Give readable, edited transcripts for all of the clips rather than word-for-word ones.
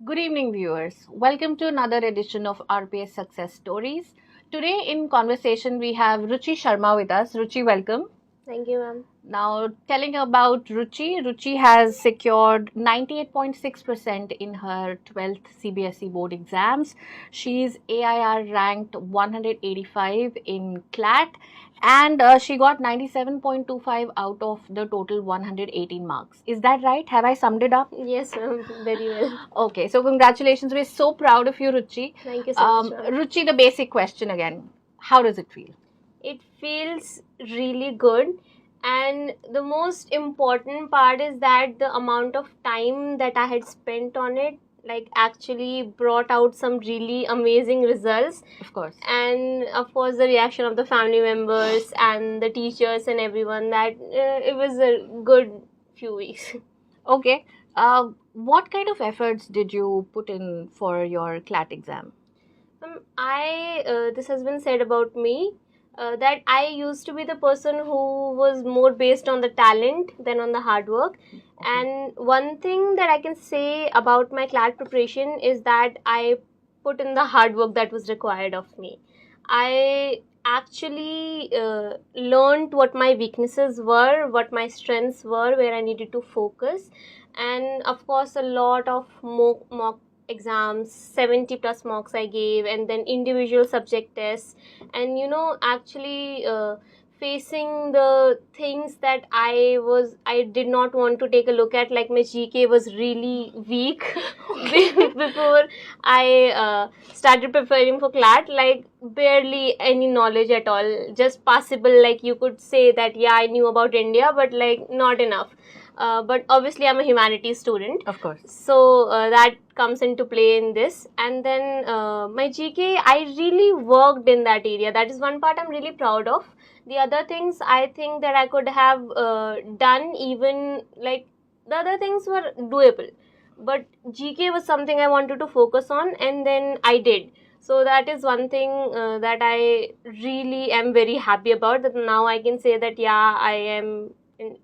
Good evening, viewers. Welcome to another edition of RPS Success Stories. Today, in conversation, we have Ruchi Sharma with us. Ruchi, welcome. Thank you, ma'am. Now, telling about Ruchi, Ruchi has secured 98.6% in her 12th CBSE board exams. She's AIR ranked 185 in CLAT and she got 97.25 out of the total 118 marks. Is that right? Have I summed it up? Yes, ma'am. Very well. Okay, so congratulations. We're so proud of you, Ruchi. Thank you so much, ma'am. Ruchi, the basic question again. How does it feel? It feels really good. And the most important part is that the amount of time that I had spent on it, like, actually brought out some really amazing results. Of course. And of course, the reaction of the family members and the teachers and everyone, that it was a good few weeks. Okay. What kind of efforts did you put in for your CLAT exam? This has been said about me, that I used to be the person who was more based on the talent than on the hard work. Okay. And one thing that I can say about my CLAT preparation is that I put in the hard work that was required of me. I actually learned what my weaknesses were, what my strengths were, where I needed to focus. And of course, a lot of mock exams, 70 plus mocks I gave, and then individual subject tests. And actually facing the things that I did not want to take a look at, like my GK was really weak before I started preparing for CLAT, like barely any knowledge at all, just possible, like you could say that yeah, I knew about India, but like not enough. But obviously I'm a humanities student, of course, so that comes into play in this. And then my GK, I really worked in that area. That is one part I'm really proud of. The other things I think that I could have done, even like the other things were doable, but GK was something I wanted to focus on, and then I did. So that is one thing that I really am very happy about, that now I can say that yeah, I am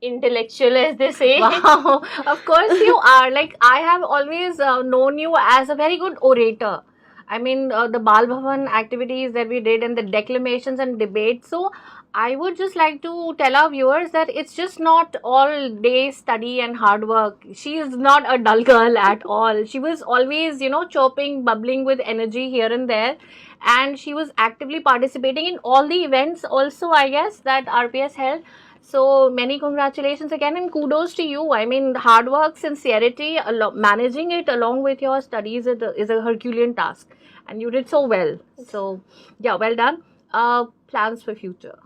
intellectual, as they say. Wow, of course you are. Like, I have always known you as a very good orator. I mean, the Bal Bhavan activities that we did and the declamations and debates. So, I would just like to tell our viewers that it's just not all day study and hard work. She is not a dull girl at all. She was always, chirping, bubbling with energy here and there. And she was actively participating in all the events also, I guess, that RPS held. So many congratulations again and kudos to you. I mean, hard work, sincerity, managing it along with your studies is a Herculean task, and you did so well. So yeah, well done. Plans for future?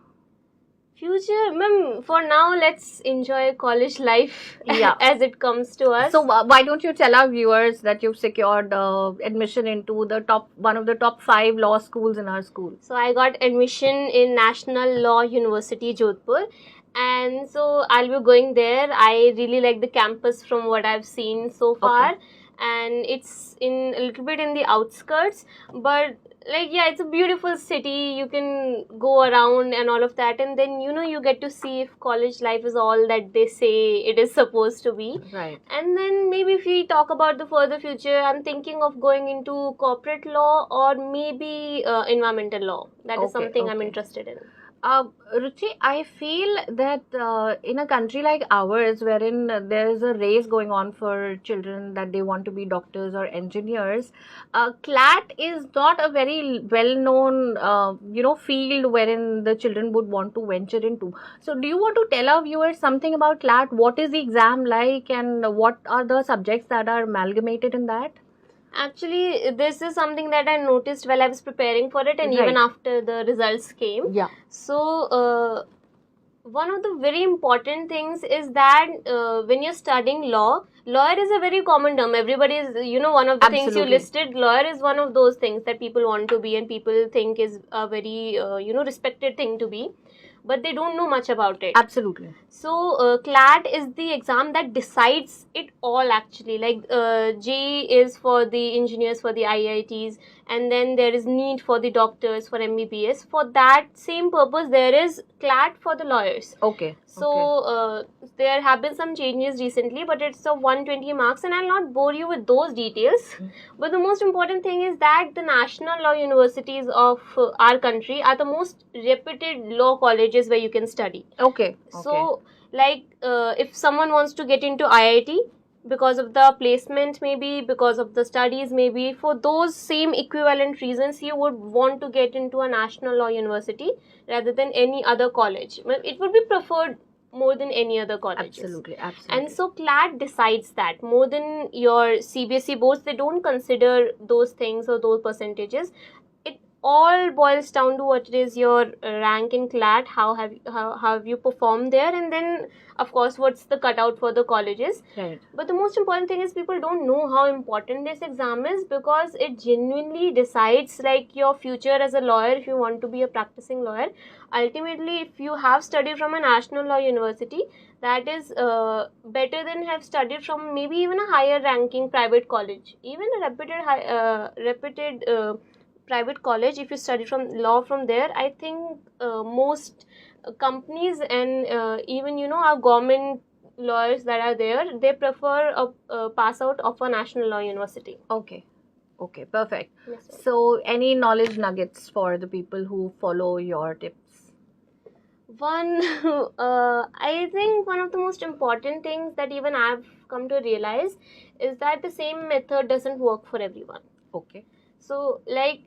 Future, ma'am, for now, let's enjoy college life Yeah. as it comes to us. So why don't you tell our viewers that you've secured admission into the one of the top 5 law schools in our school? So I got admission in National Law University, Jodhpur. And so I'll be going there. I really like the campus from what I've seen so far. Okay. And it's in a little bit in the outskirts, but like yeah, it's a beautiful city. You can go around and all of that, and then you get to see if college life is all that they say it is supposed to be. Right. And then maybe if we talk about the further future, I'm thinking of going into corporate law or maybe environmental law. That is something I'm interested in. Ruchi, I feel that in a country like ours, wherein there is a race going on for children that they want to be doctors or engineers, CLAT is not a very well-known, field wherein the children would want to venture into. So, do you want to tell our viewers something about CLAT? What is the exam like, and what are the subjects that are amalgamated in that? Actually, this is something that I noticed while I was preparing for it, and Right. even after the results came. Yeah. So, one of the very important things is that when you're studying law, lawyer is a very common term. Everybody is, one of the things you Absolutely. listed, lawyer is one of those things that people want to be and people think is a very, respected thing to be. but they don't know much about it. Absolutely. So CLAT is the exam that decides it all actually. Like JEE is for the engineers, for the IITs, and then there is NEET for the doctors, for MBBS. For that same purpose, there is CLAT for the lawyers. Okay. So there have been some changes recently, but it's of 120 marks, and I'll not bore you with those details. But the most important thing is that the national law universities of our country are the most reputed law colleges where you can study. Okay. So, like, if someone wants to get into IIT because of the placement, maybe because of the studies, maybe for those same equivalent reasons, you would want to get into a national law university rather than any other college. Well, it would be preferred more than any other colleges. Absolutely. And so CLAT decides that more than your CBSE boards. They don't consider those things or those percentages. It all boils down to what is your rank in CLAT, how have you performed there, and then of course what's the cutout for the colleges. Right. But the most important thing is people don't know how important this exam is, because it genuinely decides like your future as a lawyer. If you want to be a practicing lawyer, ultimately if you have studied from a national law university, that is better than have studied from maybe even a higher ranking private college, even a reputed private college. If you study from law from there, I think most companies and even our government lawyers that are there, they prefer a pass out of a national law university. Okay, perfect. Yes, sir. So, any knowledge nuggets for the people who follow your tips? One, I think one of the most important things that even I've come to realize is that the same method doesn't work for everyone. Okay. So, like,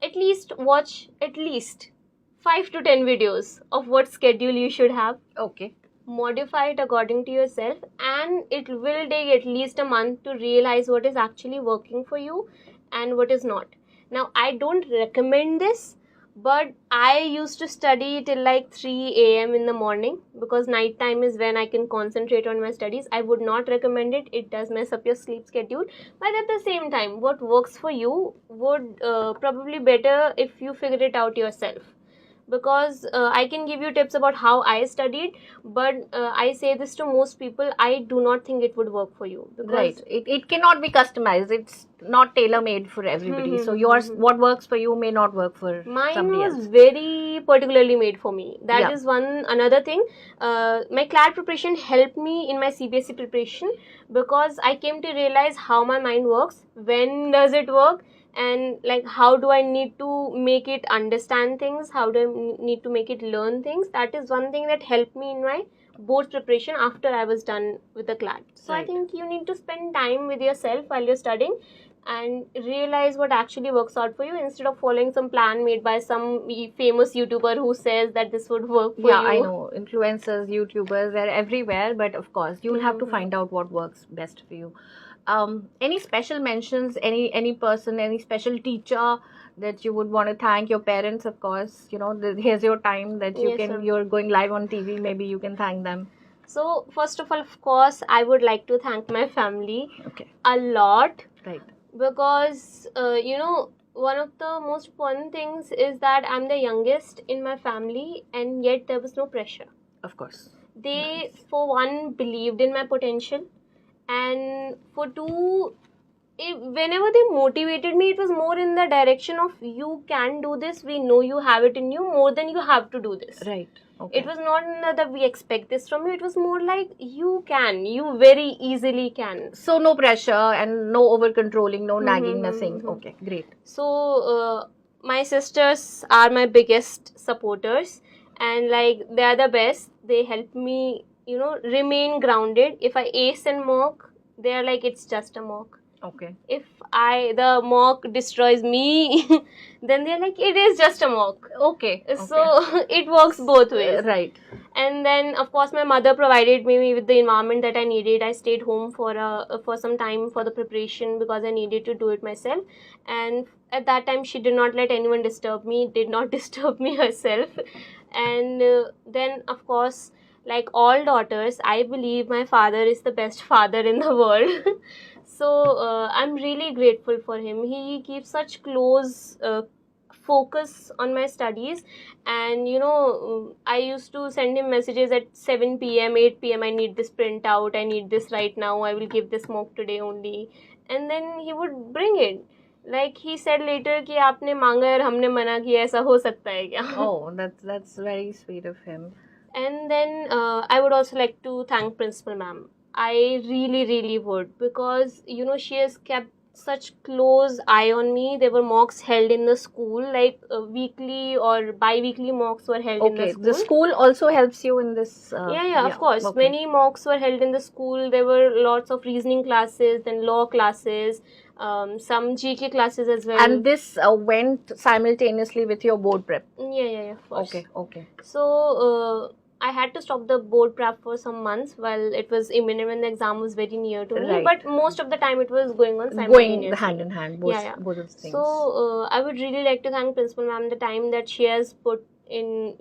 at least watch at least 5 to 10 videos of what schedule you should have. Okay. Modify it according to yourself, and it will take at least a month to realize what is actually working for you and what is not. Now, I don't recommend this, but I used to study till like 3 a.m. in the morning, because night time is when I can concentrate on my studies. I would not recommend it. It does mess up your sleep schedule. But at the same time, what works for you would probably better if you figure it out yourself. Because I can give you tips about how I studied, but I say this to most people, I do not think it would work for you. Right. It cannot be customized. It's not tailor-made for everybody. So yours, what works for you may not work for Mine somebody was else. very particularly made for me. That Yeah. is another thing. My CLAT preparation helped me in my CBSE preparation, because I came to realize how my mind works, when does it work, and like how do I need to make it understand things, how do I need to make it learn things. That is one thing that helped me in my board preparation after I was done with the CLAT. So Right. I think you need to spend time with yourself while you're studying and realize what actually works out for you, instead of following some plan made by some famous YouTuber who says that this would work for you. Yeah, I know. Influencers, YouTubers, they're everywhere. But of course, you'll have to find out what works best for you. Any special mentions, any person, any special teacher that you would want to thank? Your parents, of course. Here's your time that you Yes, can. sir. You're going live on TV. Maybe you can thank them. So first of all, of course, I would like to thank my family Okay. a lot, Right. because one of the most important things is that I'm the youngest in my family, and yet there was no pressure. Of course. They, for one, believed in my potential, and for two, whenever they motivated me, it was more in the direction of, you can do this, we know you have it in you, more than you have to do this. Right. Okay. It was not that we expect this from you. It was more like, you very easily can. So no pressure and no over controlling, no nagging, nothing. Okay, great. So my sisters are my biggest supporters, and like they are the best. They help me, remain grounded. If I ace and mock, they are like, it's just a mock. Okay. If the mock destroys me, then they're like, it is just a mock. Okay. So it works both ways. Right. And then, of course, my mother provided me with the environment that I needed. I stayed home for some time for the preparation, because I needed to do it myself. And at that time, she did not let anyone disturb me, did not disturb me herself. And then, of course, like all daughters, I believe my father is the best father in the world. So I'm really grateful for him. He keeps such close focus on my studies. And I used to send him messages at 7 p.m., 8 p.m. I need this printout, I need this right now, I will give this mock today only. And then he would bring it. Like he said later कि आपने मांगा और हमने मना किया, ऐसा हो सकता है क्या? Oh, that's very sweet of him. And then I would also like to thank Principal Ma'am. I really, really would, because she has kept such close eye on me. There were mocks held in the school, like weekly or bi-weekly mocks were held in the Okay, school. the school also helps you in this. Yeah, of course. Okay. Many mocks were held in the school. There were lots of reasoning classes, then law classes, some GK classes as well. And this went simultaneously with your board prep. Yeah, of course. Okay. So I had to stop the board prep for some months while it was imminent, when the exam was very near to me. Right. But most of the time it was going on simultaneously. Going hand in hand, both of those things. So I would really like to thank Principal Ma'am, the time that she has put in,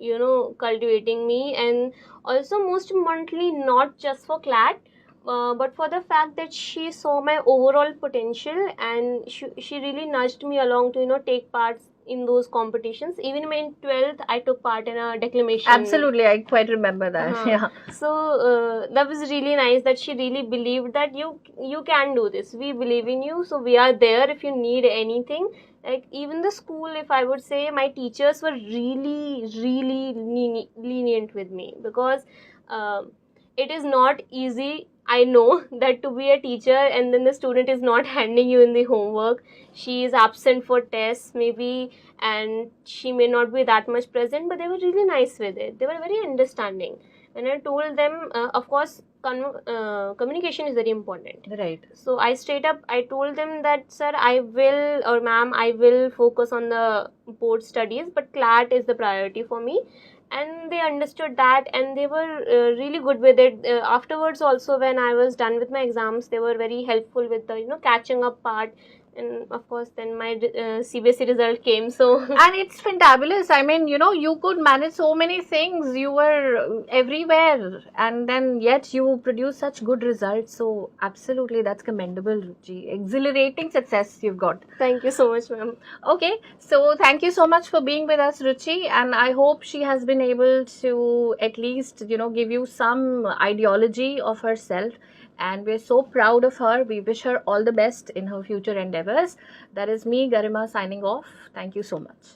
cultivating me, and also most importantly, not just for CLAT, but for the fact that she saw my overall potential, and she really nudged me along to take parts in those competitions. Even in 12th, I took part in a declamation. Absolutely, I quite remember that. Yeah. So that was really nice that she really believed that you can do this. We believe in you, so we are there if you need anything. Like even the school, if I would say, my teachers were really, really lenient with me, because it is not easy. I know that to be a teacher and then the student is not handing you in the homework. She is absent for tests maybe, and she may not be that much present, but they were really nice with it. They were very understanding. When I told them, of course, communication is very important. Right. So I straight up, I told them that, sir, I will, or ma'am, I will focus on the board studies, but CLAT is the priority for me. And they understood that, and they were really good with it. Afterwards also, when I was done with my exams, they were very helpful with the catching up part. And of course then my CBSE result came, so And it's fantabulous. I mean, you could manage so many things. You were everywhere, and then yet you produce such good results. So absolutely, that's commendable, Ruchi. Exhilarating success you've got. Thank you so much, ma'am. Okay, so thank you so much for being with us, Ruchi, and I hope she has been able to at least give you some ideology of herself. And we're so proud of her. We wish her all the best in her future endeavors. That is me, Garima, signing off. Thank you so much.